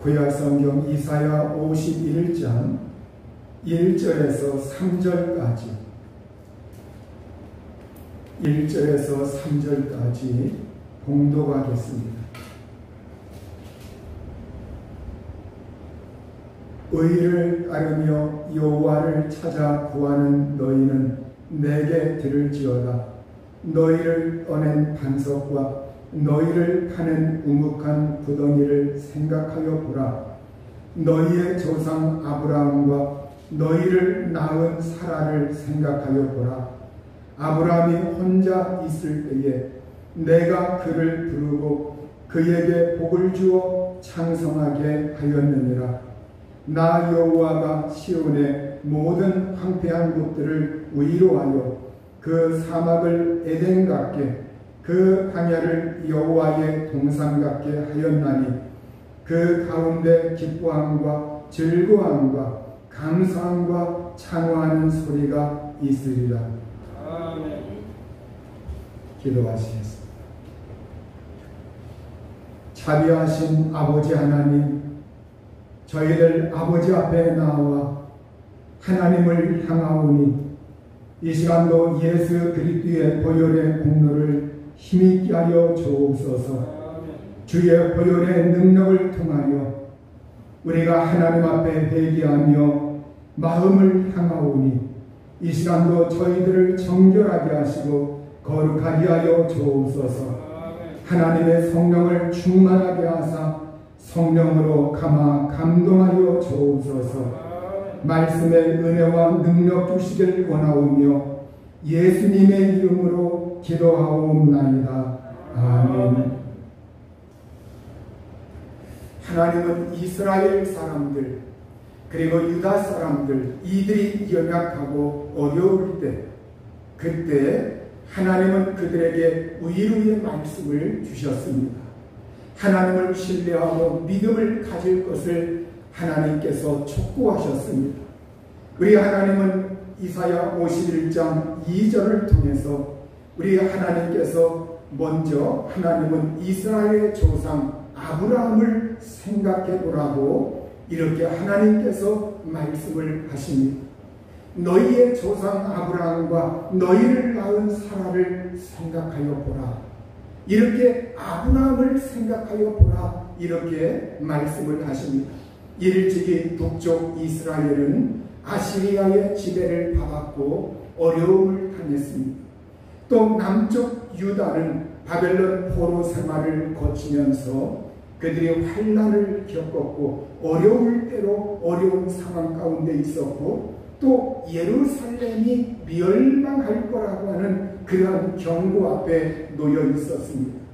구약성경 이사야 51장 1절에서 3절까지 1절에서 3절까지 봉독하겠습니다. 의를 따르며 여호와를 찾아 구하는 너희는 내게 들을지어다. 너희를 떠낸 반석과 너희를 파는 우묵한 구덩이를 생각하여 보라. 너희의 조상 아브라함과 너희를 낳은 사라를 생각하여 보라. 아브라함이 혼자 있을 때에 내가 그를 부르고 그에게 복을 주어 창성하게 하였느니라. 나 여호와가 시온의 모든 황폐한 곳들을 위로하여 그 사막을 에덴 같게 그 광야를 여호와의 동산 같게 하였나니 그 가운데 기뻐함과 즐거움과 감사함과 찬송하는 소리가 있으리라. 아멘. 기도하시겠습니다. 자비하신 아버지 하나님, 저희들 아버지 앞에 나와 하나님을 향하오니 이 시간도 예수 그리스도의 보혈의 공로를 힘있게 하여 주옵소서. 주의 보혈의 능력을 통하여 우리가 하나님 앞에 회개하며 마음을 향하오니 이 시간도 저희들을 정결하게 하시고 거룩하게 하여 주옵소서. 하나님의 성령을 충만하게 하사 성령으로 감화 감동하여 주옵소서. 말씀의 은혜와 능력 주시길 원하오며 예수님의 이름으로 기도하옵나이다. 아멘. 하나님은 이스라엘 사람들 그리고 유다 사람들 이들이 연약하고 어려울 때 그때 하나님은 그들에게 위로의 말씀을 주셨습니다. 하나님을 신뢰하고 믿음을 가질 것을 하나님께서 촉구하셨습니다. 우리 하나님은 이사야 51장 2절을 통해서 우리 하나님께서 먼저 하나님은 이스라엘의 조상 아브라함을 생각해 보라고 이렇게 하나님께서 말씀을 하십니다. 너희의 조상 아브라함과 너희를 낳은 사라를 생각하여 보라. 이렇게 아브라함을 생각하여 보라. 이렇게 말씀을 하십니다. 일찍이 북쪽 이스라엘은 아시리아의 지배를 받았고 어려움을 당했습니다. 또 남쪽 유다는 바벨론 포로 생활을 거치면서 그들이 환난을 겪었고 어려울 대로 어려운 상황 가운데 있었고 또 예루살렘이 멸망할 거라고 하는 그러한 경고 앞에 놓여 있었습니다.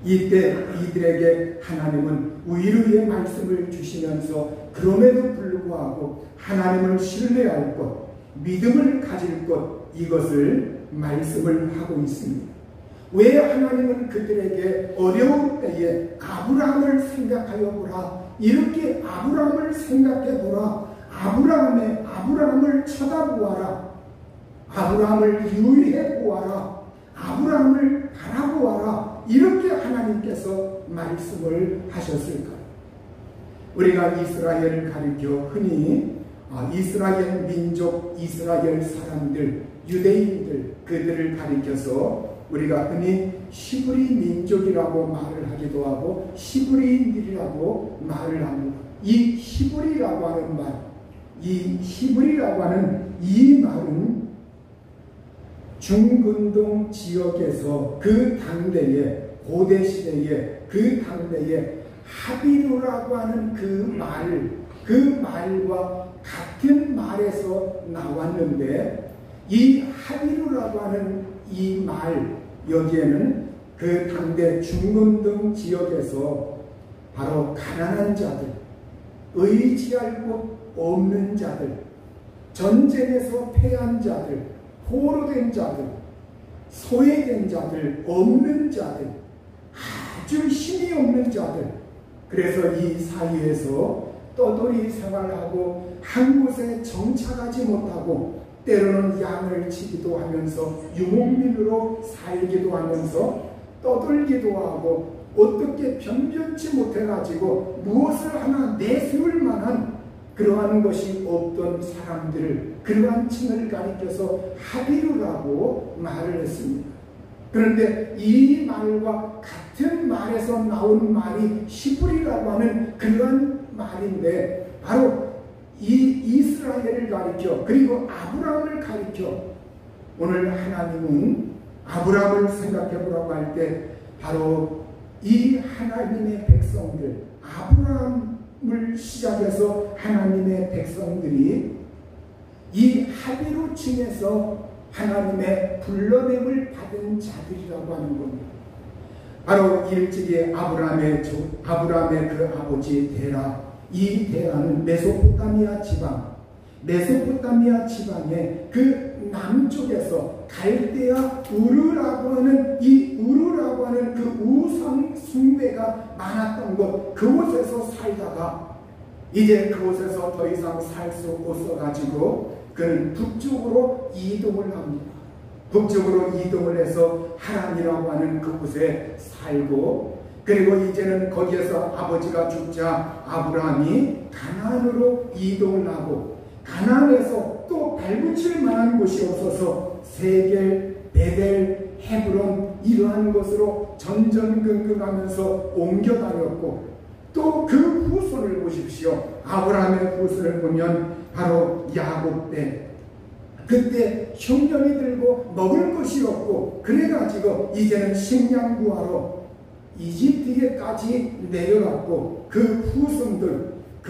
이때 이들에게 하나님은 위로의 말씀을 주시면서 그럼에도 불구하고 하나님을 신뢰할 것, 믿음을 가질 것, 이것을 말씀을 하고 있습니다. 왜 하나님은 그들에게 어려운 때에 아브라함을 생각하여 보라. 이렇게 아브라함을 생각해 보라. 아브라함을 쳐다보아라. 아브라함을 유의해 보아라. 아브라함을 바라보아라. 이렇게 하나님께서 말씀을 하셨을까요? 우리가 이스라엘을 가리켜 흔히 이스라엘 민족, 이스라엘 사람들, 유대인들 그들을 가리켜서 우리가 흔히 시브리 민족이라고 말을 하기도 하고 시브리인들이라고 말을 합니다. 이 시브리라고 하는 말, 이 히브리라고 하는 이 말은 중근동 지역에서 그 당대에 고대 시대에 그 당대에 하비루라고 하는 그 말과 같은 말에서 나왔는데 이 하비루라고 하는 이 말 여기에는 그 당대 중근동 지역에서 바로 가난한 자들, 의지할 곳 없는 자들, 전쟁에서 패한 자들, 포로된 자들, 소외된 자들, 없는 자들, 아주 힘이 없는 자들, 그래서 이 사이에서 떠돌이 생활하고 한 곳에 정착하지 못하고 때로는 양을 치기도 하면서 유목민으로 살기도 하면서 떠돌기도 하고 어떻게 변변치 못해가지고 무엇을 하나 내세울 만한 그러한 것이 없던 사람들을, 그러한 층을 가리켜서 하비루라고 말을 했습니다. 그런데 이 말과 같은 말에서 나온 말이 시브리라고 하는 그러한 말인데, 바로 이 이스라엘을 가리켜, 그리고 아브라함을 가리켜, 오늘 하나님은 아브라함을 생각해 보라고 할 때 바로 이 하나님의 백성들, 아브라함을 시작해서 하나님의 백성들이 이 하비루 층에서 하나님의 불러냄을 받은 자들이라고 하는 겁니다. 바로 일찍이 아브라함의 그 아버지 데라, 이 데라는 메소포타미아 지방의 그 남쪽에서 갈대아 우르라고 하는 그 우상 숭배가 많았던 곳, 그곳에서 살다가 이제 그곳에서 더 이상 살 수 없어가지고 그는 북쪽으로 이동을 합니다. 북쪽으로 이동을 해서 하란이라고 하는 그곳에 살고, 그리고 이제는 거기에서 아버지가 죽자 아브라함이 가나안으로 이동을 하고, 가나안에서 또 발붙일 만한 곳이 없어서 세겔, 베델, 헤브론 이러한 곳으로 전전긍긍하면서 옮겨 다녔고, 또 그 후손을 보십시오. 아브라함의 후손을 보면 바로 야곱 때, 그때 흉년이 들고 먹을 것이 없고 그래가지고 이제는 식량 구하러 이집트에까지 내려갔고, 그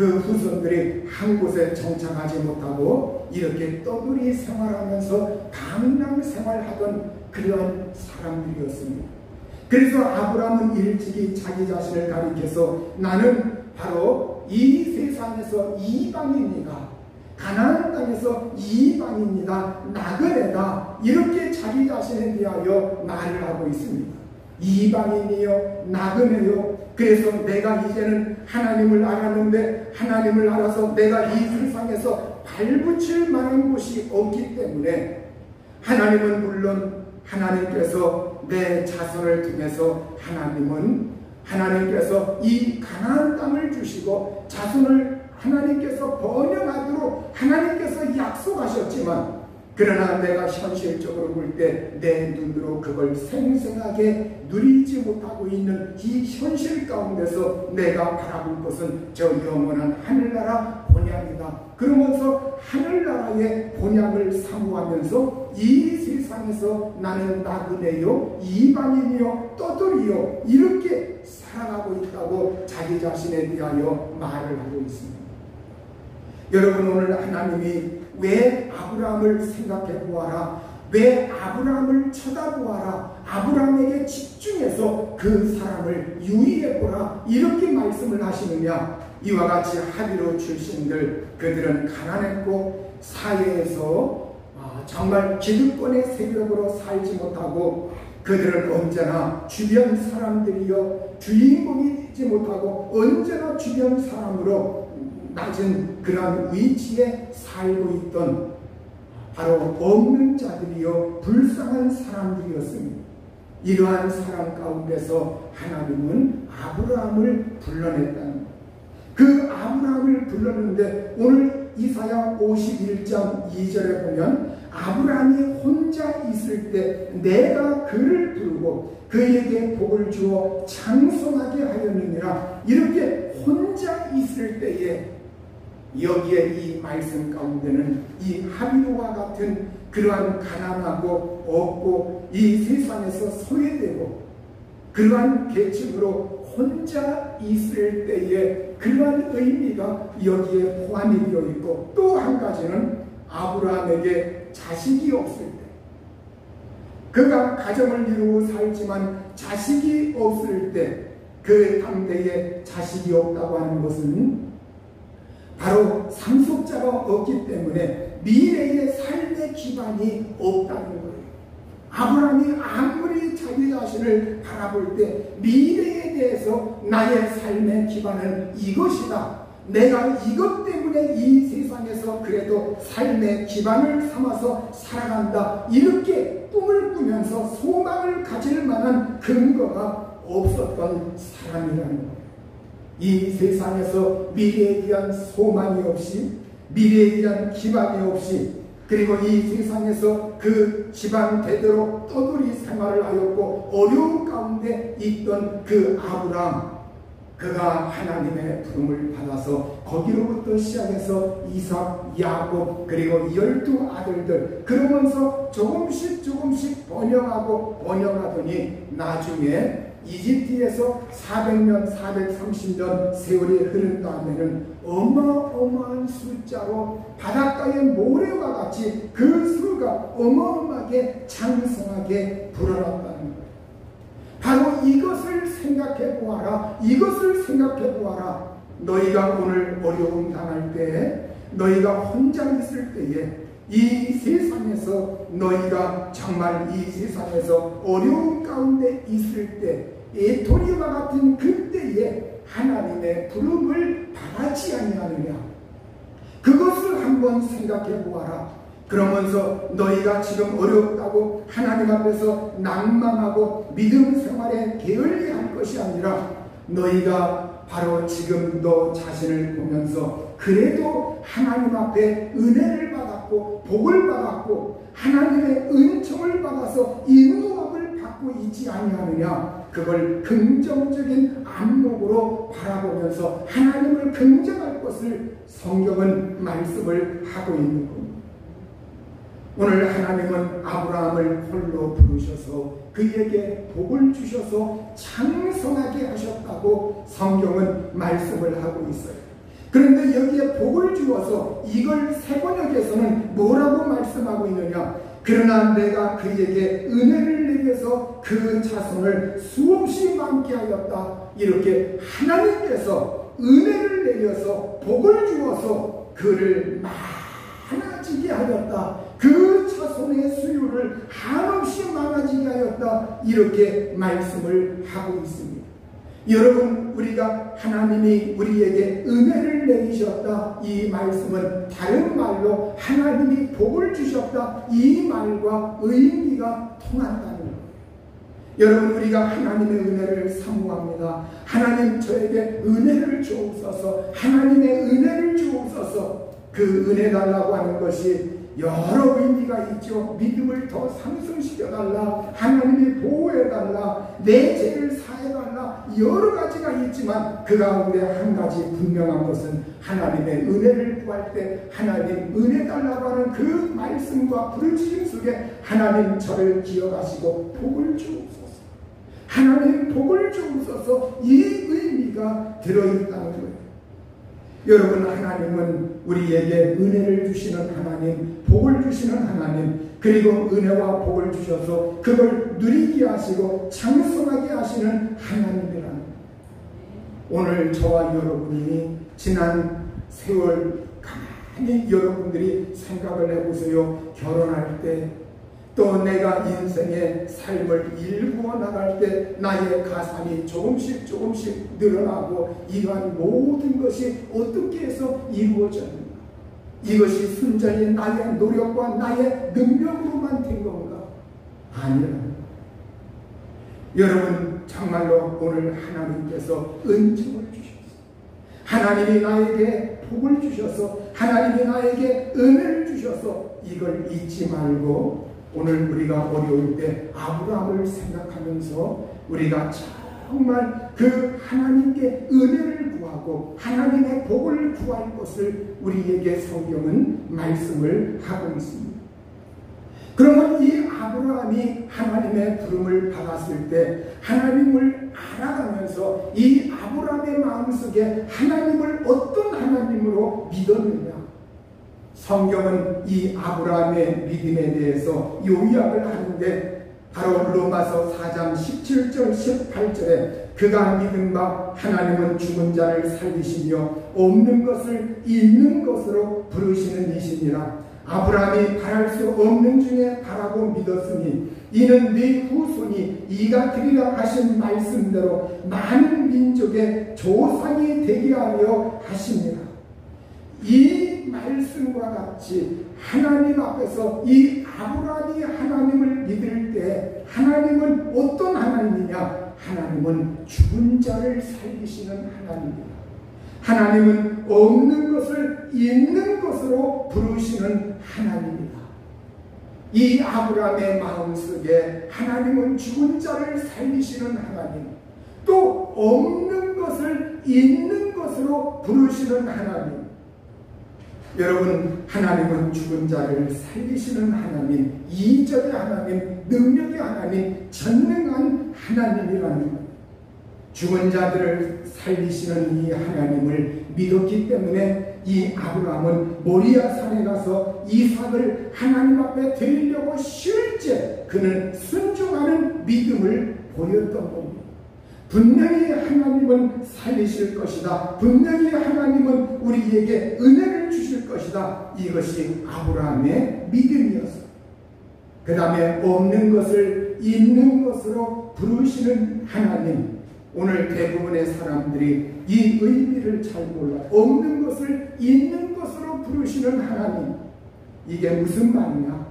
후손들이 한 곳에 정착하지 못하고 이렇게 떠돌이 생활하면서 방랑 생활하던 그러한 사람들이었습니다. 그래서 아브라함은 일찍이 자기 자신을 가리켜서 나는 바로 이 세상에서 이방인이다, 가나안 땅에서 이방인이다, 나그네다, 이렇게 자기 자신에 대하여 말을 하고 있습니다. 이방인이요, 나그네요. 그래서 내가 이제는 하나님을 알았는데, 하나님을 알아서 내가 이 세상에서 발붙일 만한 곳이 없기 때문에, 하나님은 물론 하나님께서 내 자손을 통해서 하나님께서 이 가나안 땅을 주시고 자손을 하나님께서 번영하도록 하나님께서 약속하셨지만, 그러나 내가 현실적으로 볼 때 내 눈으로 그걸 생생하게 누리지 못하고 있는 이 현실 가운데서 내가 바라볼 것은 저 영원한 하늘나라 본향이다. 그러면서 하늘나라의 본향을 사모하면서 이 세상에서 나는 나그네요, 이방인이요, 떠돌이요, 이렇게 살아가고 있다고 자기 자신에 대하여 말을 하고 있습니다. 여러분, 오늘 하나님이 왜 아브라함을 생각해 보아라, 왜 아브라함을 쳐다보아라, 아브라함에게 집중해서 그 사람을 유의해 보라, 이렇게 말씀을 하시느냐? 이와 같이 하비로 출신들, 그들은 가난했고 사회에서 정말 기득권의 세력으로 살지 못하고, 그들은 언제나 주변 사람들이여 주인공이 되지 못하고 언제나 주변 사람으로 낮은 그런 위치에 살고 있던 바로 없는 자들이요 불쌍한 사람들이었습니다. 이러한 사람 가운데서 하나님은 아브라함을 불러냈다는 것. 그 아브라함을 불렀는데 오늘 이사야 51장 2절에 보면 아브라함이 혼자 있을 때 내가 그를 부르고 그에게 복을 주어 장성하게 하였느니라. 이렇게 혼자 있을 때에 여기에 이 말씀 가운데는 이 하비루와 같은 그러한 가난하고 없고 이 세상에서 소외되고 그러한 계층으로 혼자 있을 때에 그러한 의미가 여기에 포함이 되어 있고, 또 한 가지는 아브라함에게 자식이 없을 때, 그가 가정을 이루고 살지만 자식이 없을 때, 그 당대에 자식이 없다고 하는 것은 바로 상속자가 없기 때문에 미래의 삶의 기반이 없다는 거예요. 아브라함이 아무리 자기 자신을 바라볼 때 미래에 대해서 나의 삶의 기반은 이것이다, 내가 이것 때문에 이 세상에서 그래도 삶의 기반을 삼아서 살아간다, 이렇게 꿈을 꾸면서 소망을 가질 만한 근거가 없었던 사람이라는 거예요. 이 세상에서 미래에 대한 소망이 없이, 미래에 대한 기반이 없이, 그리고 이 세상에서 그 집안 대대로 떠돌이 생활을 하였고 어려운 가운데 있던 그 아브라함, 그가 하나님의 부름을 받아서 거기로부터 시작해서 이삭, 야곱, 그리고 12 아들들, 그러면서 조금씩 번영하더니 나중에 이집트에서 400년, 430년 세월이 흐른 다음에는 어마어마한 숫자로 바닷가의 모래와 같이 그 수가 어마어마하게 장성하게 불어났다는 거예요. 바로 이것을 생각해 보아라. 이것을 생각해 보아라. 너희가 오늘 어려움 당할 때에, 너희가 혼자 있을 때에, 이 세상에서 너희가 정말 이 세상에서 어려움 가운데 있을 때, 에토리와 같은 그때에 하나님의 부름을 받았지 아니하느냐. 그것을 한번 생각해 보아라. 그러면서 너희가 지금 어렵다고 하나님 앞에서 낭만하고 믿음 생활에 게을리할 것이 아니라, 너희가 바로 지금 너 자신을 보면서 그래도 하나님 앞에 은혜를 받았고 복을 받았고 하나님의 은총을 받아서 인도함을 받고 있지 아니하느냐. 그걸 긍정적인 안목으로 바라보면서 하나님을 긍정할 것을 성경은 말씀을 하고 있는 겁니다. 오늘 하나님은 아브라함을 홀로 부르셔서 그에게 복을 주셔서 장성하게 하셨다고 성경은 말씀을 하고 있어요. 그런데 여기에 복을 주어서 이걸 새번역에서는 뭐라고 말씀하고 있느냐. 그러나 내가 그에게 은혜를 내려서 그 자손을 수없이 많게 하였다. 이렇게 하나님께서 은혜를 내려서 복을 주어서 그를 많아지게 하였다. 그 자손의 수요를 한없이 많아지게 하였다. 이렇게 말씀을 하고 있습니다. 여러분, 우리가 하나님이 우리에게 은혜를 내리셨다, 이 말씀은 다른 말로 하나님이 복을 주셨다, 이 말과 의미가 통한다는 거예요. 여러분, 우리가 하나님의 은혜를 사모합니다. 하나님 저에게 은혜를 주옵소서, 하나님의 은혜를 주옵소서. 그 은혜 달라고 하는 것이 여러 의미가 있죠. 믿음을 더 상승시켜달라, 하나님이 보호해달라, 내 죄를 사해달라, 여러 가지가 있지만 그 가운데 한 가지 분명한 것은 하나님의 은혜를 구할 때 하나님 은혜 달라고 하는 그 말씀과 부르짖음 속에 하나님 저를 기억하시고 복을 주옵소서, 하나님 복을 주옵소서, 이 의미가 들어있다는 거예요. 여러분, 하나님은 우리에게 은혜를 주시는 하나님, 복을 주시는 하나님, 그리고 은혜와 복을 주셔서 그걸 누리게 하시고 장성하게 하시는 하나님이라는 거예요. 오늘 저와 여러분이 지난 세월 가만히 여러분들이 생각을 해보세요. 결혼할 때, 또 내가 인생의 삶을 일구어 나갈 때 나의 가산이 조금씩 늘어나고 이러한 모든 것이 어떻게 해서 이루어졌는가? 이것이 순전히 나의 노력과 나의 능력으로만 된 건가? 아니라는 것. 여러분, 정말로 오늘 하나님께서 은총을 주셨어요. 하나님이 나에게 복을 주셔서, 하나님이 나에게 은혜를 주셔서 이걸 잊지 말고 오늘 우리가 어려울 때 아브라함을 생각하면서 우리가 정말 그 하나님께 은혜를 구하고 하나님의 복을 구할 것을 우리에게 성경은 말씀을 하고 있습니다. 그러면 이 아브라함이 하나님의 부름을 받았을 때 하나님을 알아가면서 이 아브라함의 마음속에 하나님을 어떤 하나님으로 믿었느냐? 성경은 이 아브라함의 믿음에 대해서 요약을 하는데 바로 로마서 4장 17절 18절에 그가 믿은 바 하나님은 죽은 자를 살리시며 없는 것을 있는 것으로 부르시는 이시니라. 아브라함이 바랄 수 없는 중에 바라고 믿었으니 이는 네 후손이 이가 되리라 하신 말씀대로 많은 민족의 조상이 되게 하려 하십니다. 이 말씀과 같이 하나님 앞에서 이 아브라함이 하나님을 믿을 때 하나님은 어떤 하나님이냐? 하나님은 죽은 자를 살리시는 하나님입니다. 하나님은 없는 것을 있는 것으로 부르시는 하나님입니다. 이 아브라함의 마음속에 하나님은 죽은 자를 살리시는 하나님, 또 없는 것을 있는 것으로 부르시는 하나님. 여러분, 하나님은 죽은 자를 살리시는 하나님, 이적의 하나님, 능력의 하나님, 전능한 하나님이라는 것. 죽은 자들을 살리시는 이 하나님을 믿었기 때문에 이 아브라함은 모리아 산에 가서 이삭을 하나님 앞에 드리려고 실제 그는 순종하는 믿음을 보였던 겁니다. 분명히 하나님은 살리실 것이다. 분명히 하나님은 우리에게 은혜를 주실 것이다. 이것이 아브라함의 믿음이었어요. 그 다음에 없는 것을 있는 것으로 부르시는 하나님. 오늘 대부분의 사람들이 이 의미를 잘 몰라요. 없는 것을 있는 것으로 부르시는 하나님. 이게 무슨 말이냐?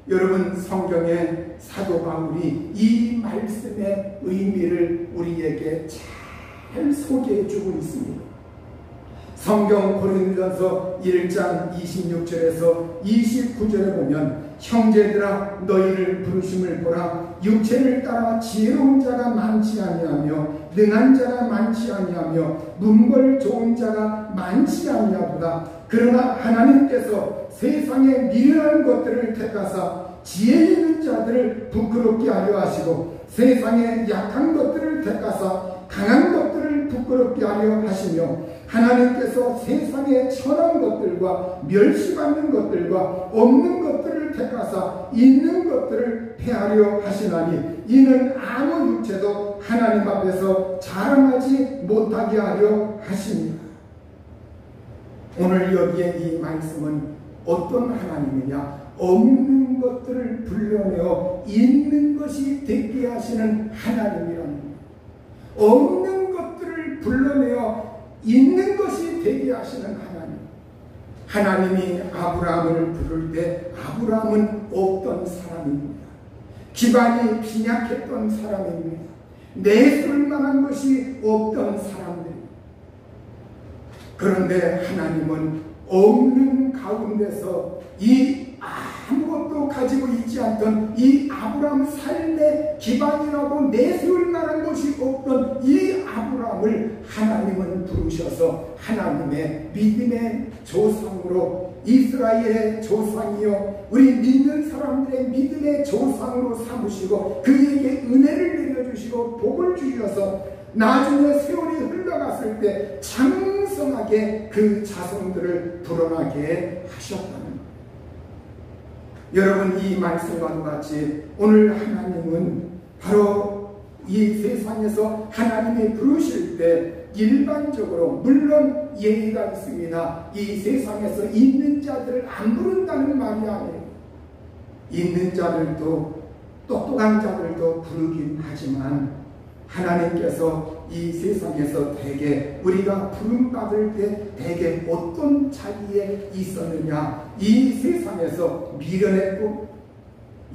여러분, 성경에 사도 바울이 이 말씀의 의미를 우리에게 잘 소개해 주고 있습니다. 성경 고린도전서 1장 26절에서 29절에 보면 형제들아 너희를 부르심을 보라. 육체를 따라 지혜로운 자가 많지 아니하며 능한 자가 많지 아니하며 문벌 좋은 자가 많지 아니하도다. 그러나 하나님께서 세상의 미련한 것들을 택하사 지혜 있는 자들을 부끄럽게 하려 하시고 세상의 약한 것들을 택하사 강한 것들을 부끄럽게 하려 하시며 하나님께서 세상의 천한 것들과 멸시받는 것들과 없는 것들을 택하사 있는 것들을 폐하려 하시나니 이는 아무 육체도 하나님 앞에서 자랑하지 못하게 하려 하십니다. 오늘 여기에 이 말씀은 어떤 하나님이냐? 없는 것들을 불러내어 있는 것이 되게 하시는 하나님이라는 거예요. 없는 것들을 불러내어 있는 것이 되게 하시는 하나님. 하나님이 아브라함을 부를 때 아브라함은 없던 사람입니다. 기반이 빈약했던 사람입니다. 내세울 만한 것이 없던 사람들입니다. 그런데 하나님은 없는 가운데서 이 아무것도 가지고 있지 않던 이 아브라함 삶의 기반이라고 내세울 만한 것이 없던 이 아브라함을 하나님은 부르셔서 하나님의 믿음의 조상으로 이스라엘의 조상이요 우리 믿는 사람들의 믿음의 조상으로 삼으시고 그에게 은혜를 내려주시고 복을 주셔서 나중에 세월이 흘러갔을 때 장성하게 그 자손들을 불어나게 하셨다는 것. 여러분, 이 말씀과 같이 오늘 하나님은 바로 이 세상에서 하나님이 부르실 때 일반적으로 물론 예의가 있습니다. 이 세상에서 있는 자들을 안 부른다는 말이 아니에요. 있는 자들도 똑똑한 자들도 부르긴 하지만 하나님께서 이 세상에서 대개 우리가 부름받을 때 대개 어떤 자리에 있었느냐? 이 세상에서 미련했고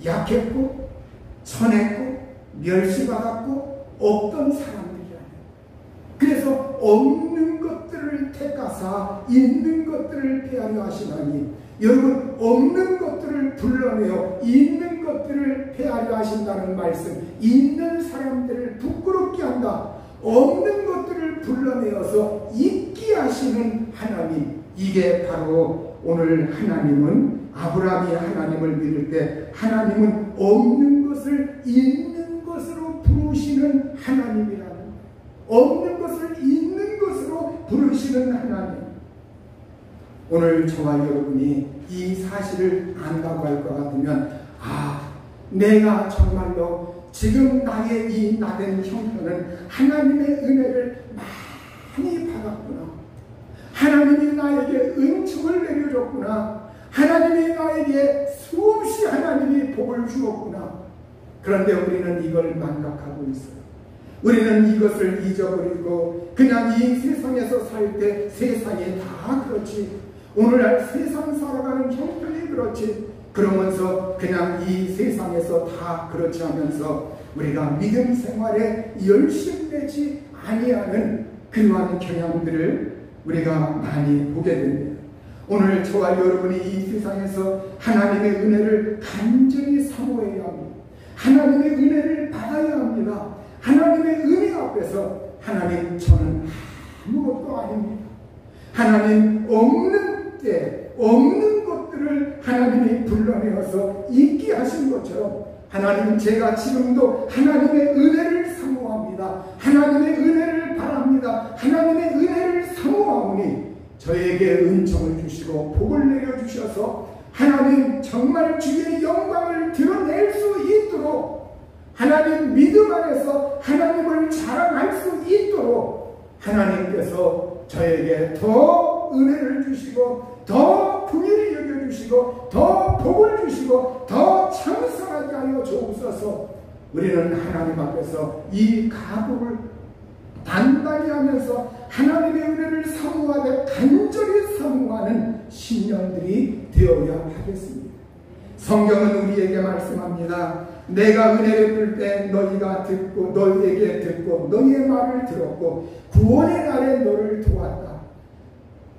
약했고 천했고 멸시받았고 없던 사람들이야. 그래서 없는 것들을 택하사 있는 것들을 폐하려 하시나니 여러분, 없는 것들을 불러내어 있는 것들을 폐하려 하신다는 말씀, 있는 사람들을 부끄럽게 한다. 없는 것들을 불러내어서 있게 하시는 하나님. 이게 바로 오늘 하나님은 아브라함이 하나님을 믿을 때 하나님은 없는 것을 있는 것으로 부르시는 하나님이라는, 없는 것을 있는 것으로 부르시는 하나님. 오늘 저와 여러분이 이 사실을 안다고 할 것 같으면 내가 정말로 지금 나의 이 나된 형편은 하나님의 은혜를 많이 받았구나. 하나님이 나에게 은총을 내려줬구나. 하나님이 나에게 수없이 하나님이 복을 주었구나. 그런데 우리는 이걸 망각하고 있어요. 우리는 이것을 잊어버리고 그냥 이 세상에서 살 때 세상이 다 그렇지, 오늘날 세상 살아가는 형편이 그렇지, 그러면서 그냥 이 세상에서 다 그렇지 하면서 우리가 믿음 생활에 열심내지 아니하는 그러한 경향들을 우리가 많이 보게 됩니다. 오늘 저와 여러분이 이 세상에서 하나님의 은혜를 간절히 사모해야 합니다. 하나님의 은혜를 받아야 합니다. 하나님의 은혜 앞에서 하나님, 저는 아무것도 아닙니다. 하나님, 없는 때 없는 것들을 하나님이 불러내어서 있게 하신 것처럼 하나님, 제가 지금도 하나님의 은혜를 사모합니다. 하나님의 은혜를 바랍니다. 하나님의 은혜를 사모하오니 저에게 은총을 주시고 복을 내려주셔서 하나님, 정말 주의 영광을 드러낼 수 있도록, 하나님 믿음 안에서 하나님을 자랑할 수 있도록 하나님께서 저에게 더 은혜를 주시고 더 긍휼히 여겨주시고 더 복을 주시고 더 창성하게 하여 주옵소서. 우리는 하나님 앞에서 이 각오를 단단히 하면서 하나님의 은혜를 사모하되 간절히 사모하는 신령들이 되어야 하겠습니다. 성경은 우리에게 말씀합니다. 내가 은혜를 줄 때 너희가 듣고 너희에게 듣고 너희의 말을 들었고 구원의 날에 너를 도왔다.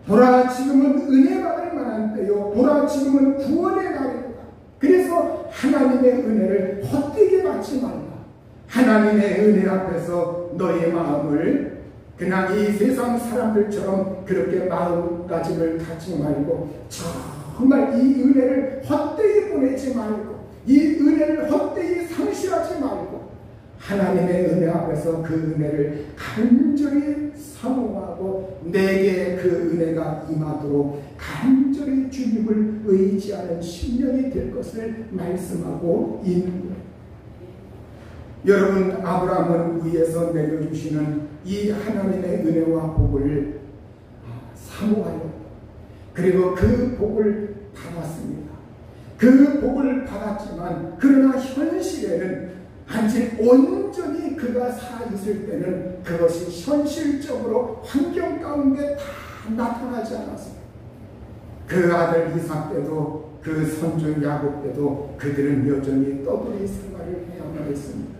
보라, 지금은 은혜 받을 만한 때요, 보라, 지금은 구원의 날이다. 그래서 하나님의 은혜를 헛되게 받지 말라. 하나님의 은혜 앞에서 너의 마음을 그냥 이 세상 사람들처럼 그렇게 마음가짐을 갖지 말고 정말 이 은혜를 헛되이 보내지 말고 이 은혜를 헛되이 상실하지 말고 하나님의 은혜 앞에서 그 은혜를 간절히 사모하고 내게 그 은혜가 임하도록 간절히 주님을 의지하는 심령이 될 것을 말씀하고 있는 거예요. 여러분, 아브라함을 위해서 내려주시는 이 하나님의 은혜와 복을 사모하여 그리고 그 복을 받았습니다. 그 복을 받았지만 그러나 현실에는 아직 온전히 그가 살아있을 때는 그것이 현실적으로 환경 가운데 다 나타나지 않았습니다. 그 아들 이삭 때도 그 손주 야곱 때도 그들은 여전히 떠돌이 생활을 해야만 했습니다.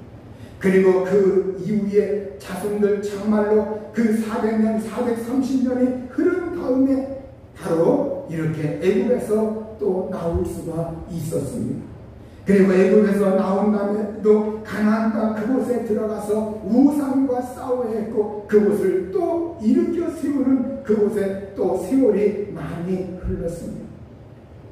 그리고 그 이후에 자손들 정말로 그 400년, 430년이 흐른 다음에 바로 이렇게 애굽에서 또 나올 수가 있었습니다. 그리고 애굽에서 나온 다음에도 가나안 땅 그곳에 들어가서 우상과 싸워야 했고 그곳을 또 일으켜 세우는 그곳에 또 세월이 많이 흘렀습니다.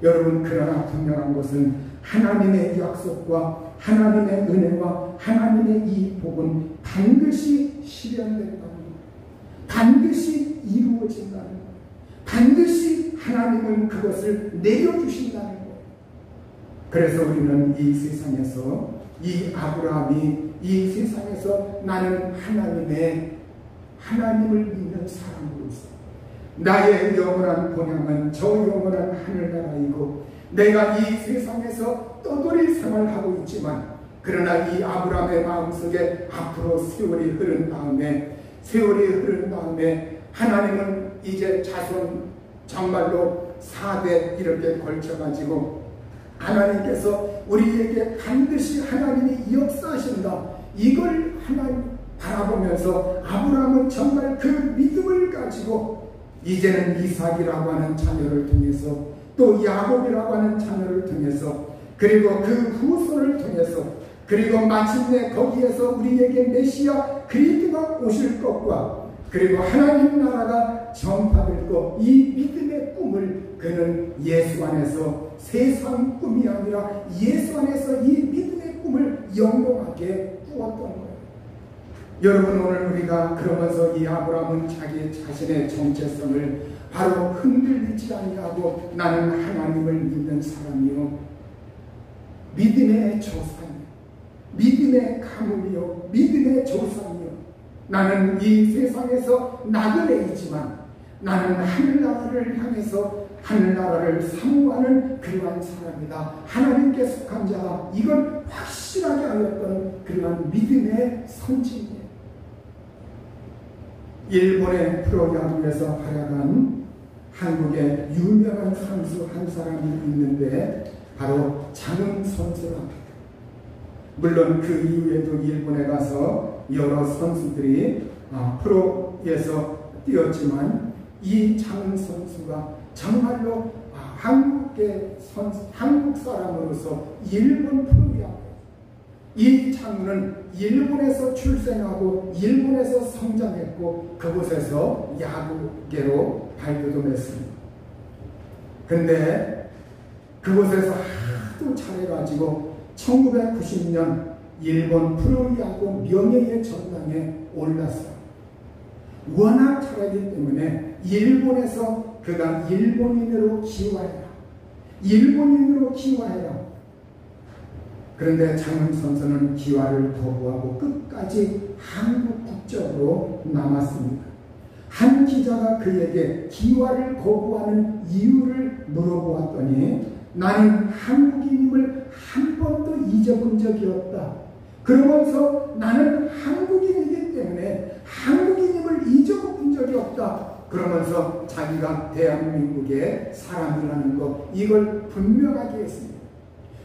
여러분, 그러나 분명한 것은 하나님의 약속과 하나님의 은혜와 하나님의 이 복은 반드시 실현된다는 것, 반드시 이루어진다는 것, 반드시 하나님은 그것을 내려주신다는 것. 그래서 우리는 이 세상에서 이 아브라함이 이 세상에서 나는 하나님을 믿는 사람으로서 나의 영원한 본향은 저 영원한 하늘나라이고 내가 이 세상에서 떠돌이 생활하고 있지만 그러나 이 아브라함의 마음속에 앞으로 세월이 흐른 다음에 하나님은 이제 자손 정말로 4대 이렇게 걸쳐가지고 하나님께서 우리에게 반드시 하나님이 역사하신다. 이걸 하나님 바라보면서 아브라함은 정말 그 믿음을 가지고 이제는 이삭이라고 하는 자녀를 통해서 또 야곱이라고 하는 자녀를 통해서 그리고 그 후손을 통해서 그리고 마침내 거기에서 우리에게 메시아 그리스도가 오실 것과 그리고 하나님 나라가 전파될 것, 이 믿음의 꿈을 그는 예수 안에서 세상 꿈이 아니라 예수 안에서 이 믿음의 꿈을 영롱하게 꾸었던 거예요. 여러분, 오늘 우리가 그러면서 이 아브라함은 자기 자신의 정체성을 바로 흔들리지 아니하고 나는 하나님을 믿는 사람이요, 믿음의 조상이요, 믿음의 가문이요, 믿음의 조상이요, 나는 이 세상에서 나그네이지만 나는 하늘나라를 향해서 하늘나라를 사모하는 그러한 사람이다. 하나님께 속한 자다. 이걸 확실하게 알렸던 그러한 믿음의 선지입니다. 일본의 프로야구에서 활약한 한국의 유명한 선수 한 사람이 있는데 바로 장흥 선수랍니다. 물론 그 이후에도 일본에 가서 여러 선수들이 프로에서 뛰었지만 이 장훈 선수가 정말로 한국 사람으로서 일본 프로야구, 이 장훈은 일본에서 출생하고 일본에서 성장했고 그곳에서 야구계로 발돋움했습니다. 근데 그곳에서 하도 잘해가지고 1990년 일본 프로야구 명예의 전당에 올랐어요. 워낙 잘하기 때문에 일본에서 그가 일본인으로 기화해라. 일본인으로 기화해라. 그런데 장훈 선수는 기화를 거부하고 끝까지 한국 국적으로 남았습니다. 한 기자가 그에게 기화를 거부하는 이유를 물어보았더니 나는 한국인임을 한 번도 잊어본 적이 없다. 그러면서 나는 한국인이기 때문에 한국인임을 잊어본 적이 없다. 그러면서 자기가 대한민국의 사람이라는 것, 이걸 분명하게 했습니다.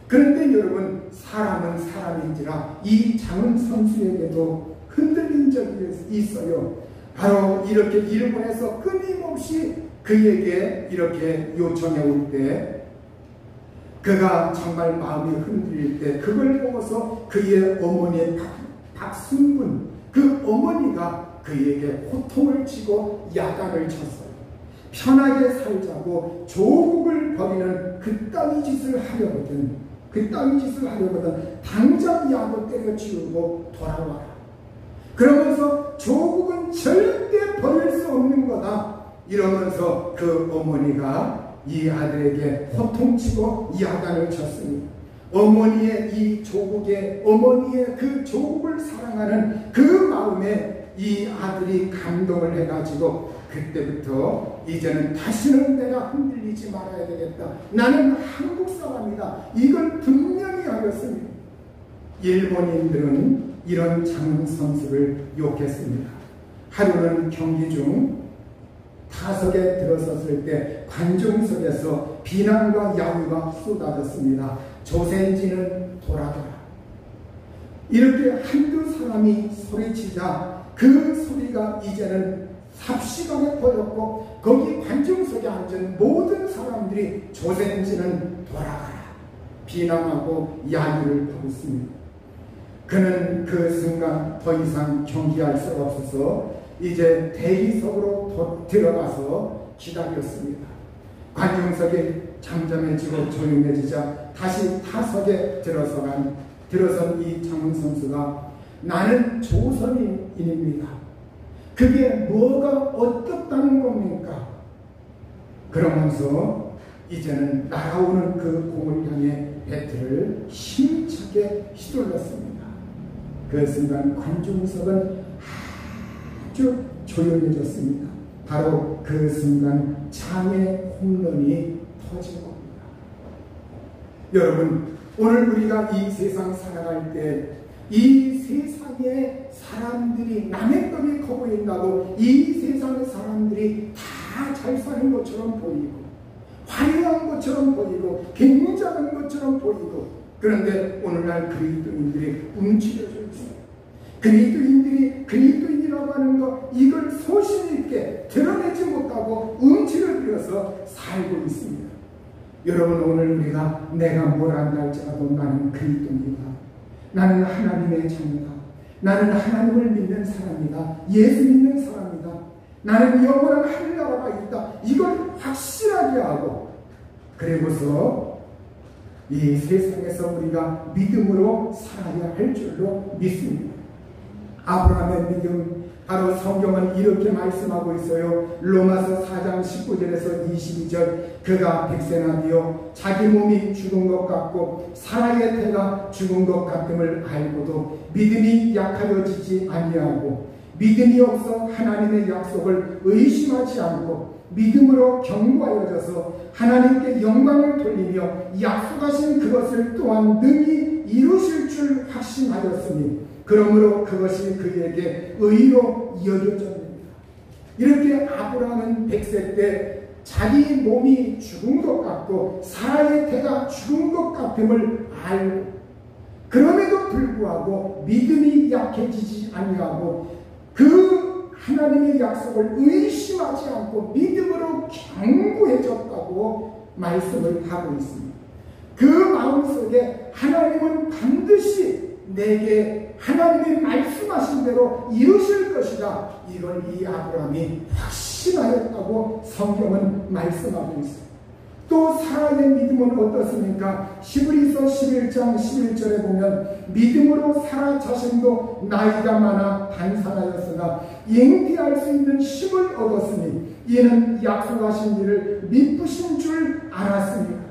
그런데 여러분, 사람은 사람인지라 이 장훈 선수에게도 흔들린 적이 있어요. 바로 이렇게 일본에서 끊임없이 그에게 이렇게 요청해 올 때 그가 정말 마음이 흔들릴 때 그걸 보고서 그의 어머니 박순분, 그 어머니가 그에게 호통을 치고 야단을 쳤어요. 편하게 살자고 조국을 버리는 그따위 짓을 하려거든 당장 야구 때려치우고 돌아와라. 그러면서 조국은 절대 버릴 수 없는 거다. 이러면서 그 어머니가 이 아들에게 호통치고 야단을 쳤습니다. 어머니의 그 조국을 사랑하는 그 마음에 이 아들이 감동을 해가지고 그때부터 이제는 다시는 내가 흔들리지 말아야 되겠다. 나는 한국 사람이다. 이걸 분명히 하였습니다. 일본인들은 이런 장훈 선수를 욕했습니다. 하루는 경기 중 타석에 들어섰을 때 관중석에서 비난과 야유가 쏟아졌습니다. 조센지는 돌아가라. 이렇게 한두 사람이 소리치자 그 소리가 이제는 삽시간에 퍼졌고 거기 관중석에 앉은 모든 사람들이 조센지는 돌아가라 비난하고 야유를 하고 있습니다. 그는 그 순간 더 이상 경기할 수가 없어서 이제 대기석으로 들어가서 기다렸습니다. 관중석이 잠잠해지고 조용해지자 다시 타석에 들어선 이 장훈 선수가 나는 조선인입니다. 그게 뭐가 어떻다는 겁니까? 그러면서 이제는 날아오는 그 공을 향해 배트를 힘차게 휘둘렀습니다. 그 순간 관중석은 아주 조용해졌습니다. 바로 그 순간 장애 홈런이 터진 겁니다. 여러분, 오늘 우리가 이 세상 살아갈 때 이 세상에 사람들이 남의 떡이 커 보인다고 이 세상 사람들이 다 잘 사는 것처럼 보이고 화려한 것처럼 보이고 굉장한 것처럼 보이고 그런데 오늘날 그리스도인들이 움츠려져 있어요. 그리스도인이라고 하는 것 이걸 소신 있게 드러내지 못하고 움츠러들어서 살고 있습니다. 여러분, 오늘 우리가 내가 뭘 안다 할지라도 나는 그리스도입니다. 나는 하나님의 자녀다. 나는 하나님을 믿는 사람이다. 예수 믿는 사람이다. 나는 영원한 하늘나라가 있다. 이걸 확실하게 하고 그리고서 이 세상에서 우리가 믿음으로 살아야 할 줄로 믿습니다. 아브라함의 믿음, 바로 성경은 이렇게 말씀하고 있어요. 로마서 4장 19절에서 22절 그가 백세나 되어 자기 몸이 죽은 것 같고 사라의 태가 죽은 것 같음을 알고도 믿음이 약하여지지 아니하고 믿음이 없어 하나님의 약속을 의심하지 않고 믿음으로 견고하여져서 하나님께 영광을 돌리며 약속하신 그것을 또한 능히 이루실 줄 확신하였으니 그러므로 그것이 그에게 의로 여겨졌습니다. 이렇게 아브라함은 100세 때 자기 몸이 죽은 것 같고 사라의 태가 죽은 것 같음을 알고 그럼에도 불구하고 믿음이 약해지지 아니하고 그 하나님의 약속을 의심하지 않고 믿음으로 견고해졌다고 말씀을 하고 있습니다. 그 마음속에 하나님은 반드시 내게 하나님이 말씀하신 대로 이루실 것이다, 이걸 이 아브라함이 확신하였다고 성경은 말씀하고 있어요. 또 사라의 믿음은 어떻습니까? 히브리서 11장 11절에 보면 믿음으로 사라 자신도 나이가 많아 단산하였으나 잉태할 수 있는 힘을 얻었으니 이는 약속하신 일을 미쁘신 줄 알았습니다.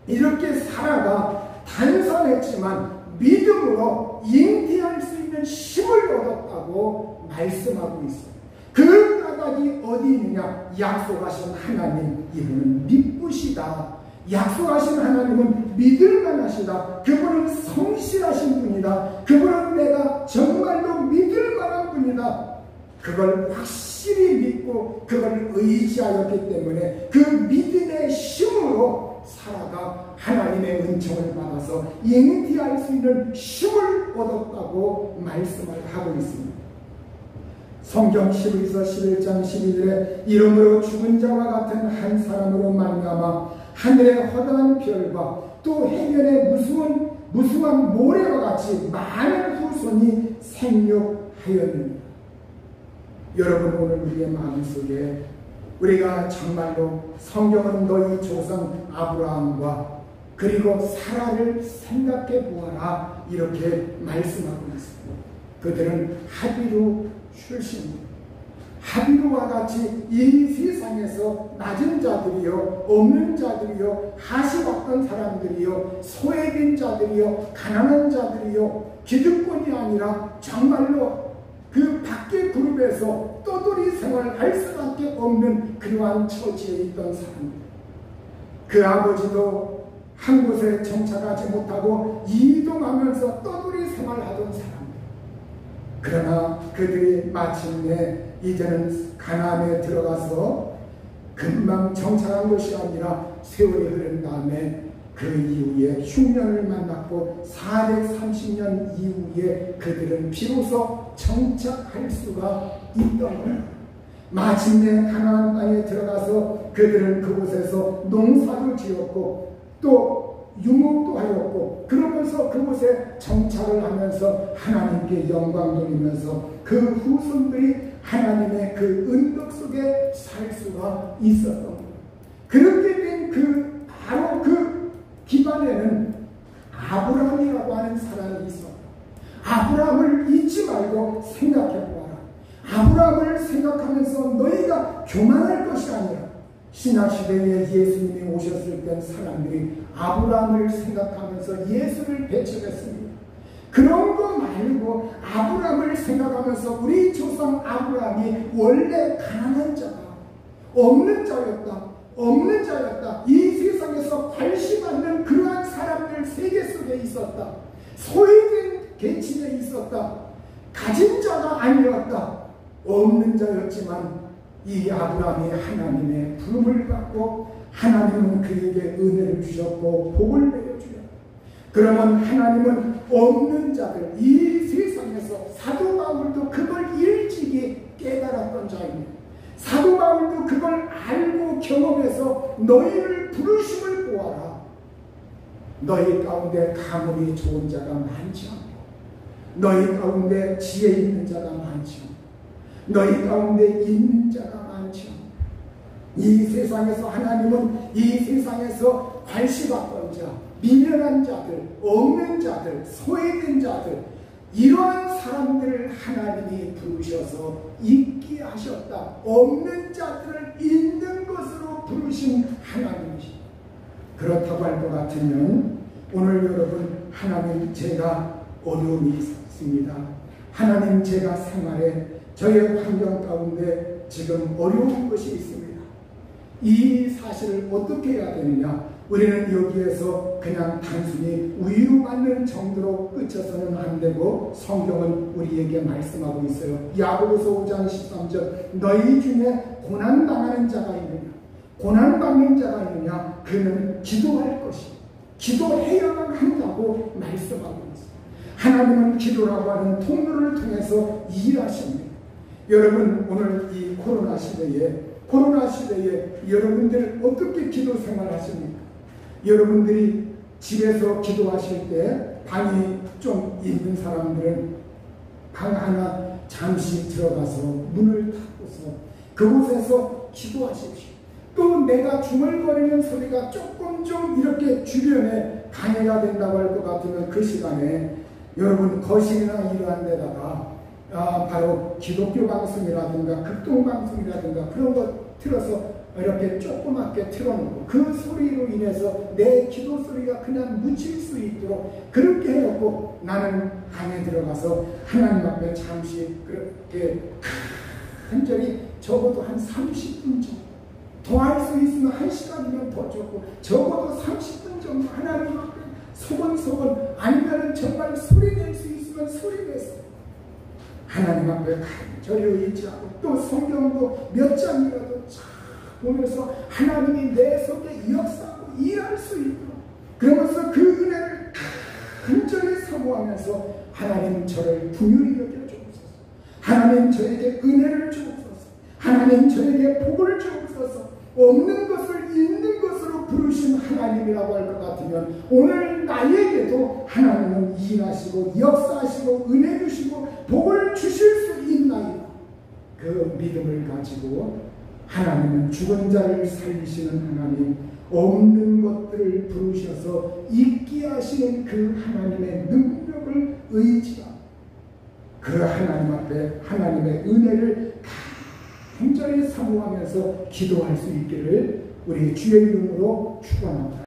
이렇게 사라가 단산했지만 믿음으로 잉태할 수 있는 힘을 얻었다고 말씀하고 있어요. 그 까닭이 어디 있느냐? 약속하신 하나님, 이분은 미쁘시다. 약속하신 하나님은 믿을만하시다. 그분은 성실하신 분이다. 그분은 내가 정말로 믿을만한 분이다. 그걸 확실히 믿고 그걸 의지하였기 때문에 그 믿음의 힘으로 사라가 하나님의 은총을 받아서 잉태할 수 있는 힘을 얻었다고 말씀을 하고 있습니다. 성경 히브리서 11장 11절에 이러므로 죽은 자와 같은 한 사람으로 말미암아 하늘의 허다한 별과 또 해변의 무수한 모래와 같이 많은 후손이 생육하였느니라. 여러분, 오늘 우리의 마음속에 우리가 정말로 성경은 너희 조상 아브라함과 그리고 사라를 생각해 보아라, 이렇게 말씀하고 있습니다. 그들은 하비루 출신입니다. 하비루와 같이 이 세상에서 낮은 자들이요, 없는 자들이요, 하시받던 사람들이요, 소외된 자들이요, 가난한 자들이요, 기득권이 아니라 정말로 그 밖의 그룹에서 떠돌이 생활할 수밖에 없는 그러한 처지에 있던 사람들. 그 아버지도 한 곳에 정착하지 못하고 이동하면서 떠돌이 생활하던 사람들. 그러나 그들이 마침내 이제는 가나안에 들어가서 금방 정착한 것이 아니라 세월이 흐른 다음에 그 이후에 흉년을 만났고 430년 이후에 그들은 비로소 정착할 수가 있던 거예요. 마침내 가나안 땅에 들어가서 그들은 그곳에서 농사도 지었고 또 유목도 하였고, 그러면서 그곳에 정착을 하면서 하나님께 영광 돌리면서 그 후손들이 하나님의 그 은덕 속에 살 수가 있었던 거예요. 그렇게 된 바로 그 기반에는 아브라함이라고 하는 사람이 있었다. 아브라함을 잊지 말고 생각해 보아라. 아브라함을 생각하면서 너희가 교만할 것이 아니라, 신약시대에 예수님이 오셨을 때 사람들이 아브라함을 생각하면서 예수를 배척했습니다. 그런 거 말고 아브라함을 생각하면서 우리 조상 아브라함이 원래 가난한 자다, 없는 자였다. 이 세상에서 관심받는 그러한 사람들 세계 속에 있었다. 소외된 계층에 있었다. 가진 자가 아니었다. 없는 자였지만 이 아브라함이 하나님의 부름을 받고 하나님은 그에게 은혜를 주셨고 복을 내려주셨다. 그러면 하나님은 없는 자들, 이 세상에서 사도 바울도 그걸 일찍이 깨달았던 자입니다. 사도 바울도 그걸 알고 경험해서 너희를 부르심을 보아라. 너희 가운데 가문이 좋은 자가 많지 않고, 너희 가운데 지혜 있는 자가 많지 않고, 너희 가운데 있는 자가 많지 않고, 이 세상에서 하나님은 이 세상에서 관심받던 자, 미련한 자들, 없는 자들, 소외된 자들, 이러한 사람들을 하나님이 부르셔서 있게 하셨다. 없는 자들을 있는 것으로 부르신 하나님이십니다. 그렇다고 할 것 같으면 오늘 여러분, 하나님, 제가 어려움이 있습니다. 하나님, 제가 생활에 저의 환경 가운데 지금 어려운 것이 있습니다. 이 사실을 어떻게 해야 되느냐? 우리는 여기에서 그냥 단순히 위로받는 정도로 끝쳐서는 안 되고, 성경은 우리에게 말씀하고 있어요. 야고보서 5장 13절, 너희 중에 고난당하는 자가 있느냐? 고난받는 자가 있느냐? 그는 기도할 것이, 기도해야만 한다고 말씀하고 있어요. 하나님은 기도라고 하는 통로를 통해서 일하십니다. 여러분, 오늘 이 코로나 시대에 여러분들 어떻게 기도 생활하십니까? 여러분들이 집에서 기도하실 때 방이 좀 있는 사람들은 방 하나 잠시 들어가서 문을 닫고서 그곳에서 기도하십시오. 또 내가 중얼거리는 소리가 조금 좀 이렇게 주변에 방해가 된다고 할 것 같으면 그 시간에 여러분 거실이나 이러한 데다가 바로 기독교 방송이라든가 극동 방송이라든가 그런 것 틀어서 이렇게 조그맣게 틀어놓고 그 소리로 인해서 내 기도 소리가 그냥 묻힐 수 있도록 그렇게 해놓고 나는 방에 들어가서 하나님 앞에 잠시 그렇게 간절히 적어도 한 30분 정도 더 할 수 있으면 1시간이면 더 좋고 적어도 30분 정도 하나님 앞에 소곤소곤 아니면 정말 소리 낼 수 있으면 소리 내서 하나님 앞에 간절히 의지하고 또 성경도 몇 장이라도 보면서 하나님이 내 속에 역사하고 일할 수 있도록 그러면서 그 은혜를 간절히 사모하면서 하나님 저를 긍휼히 여겨주옵소서. 하나님 저에게 은혜를 주옵소서. 하나님 저에게 복을 주옵소서. 없는 것을 있는 것으로 부르신 하나님이라고 할 것 같으면 오늘 나에게도 하나님은 일하시고 역사하시고 은혜 주시고 복을 주실 수 있나이다. 그 믿음을 가지고 하나님은 죽은 자를 살리시는 하나님, 없는 것들을 부르셔서 있게 하시는 그 하나님의 능력을 의지하고 그 하나님 앞에 하나님의 은혜를 간절히 사모하면서 기도할 수 있기를 우리 주의 이름으로 축원합니다.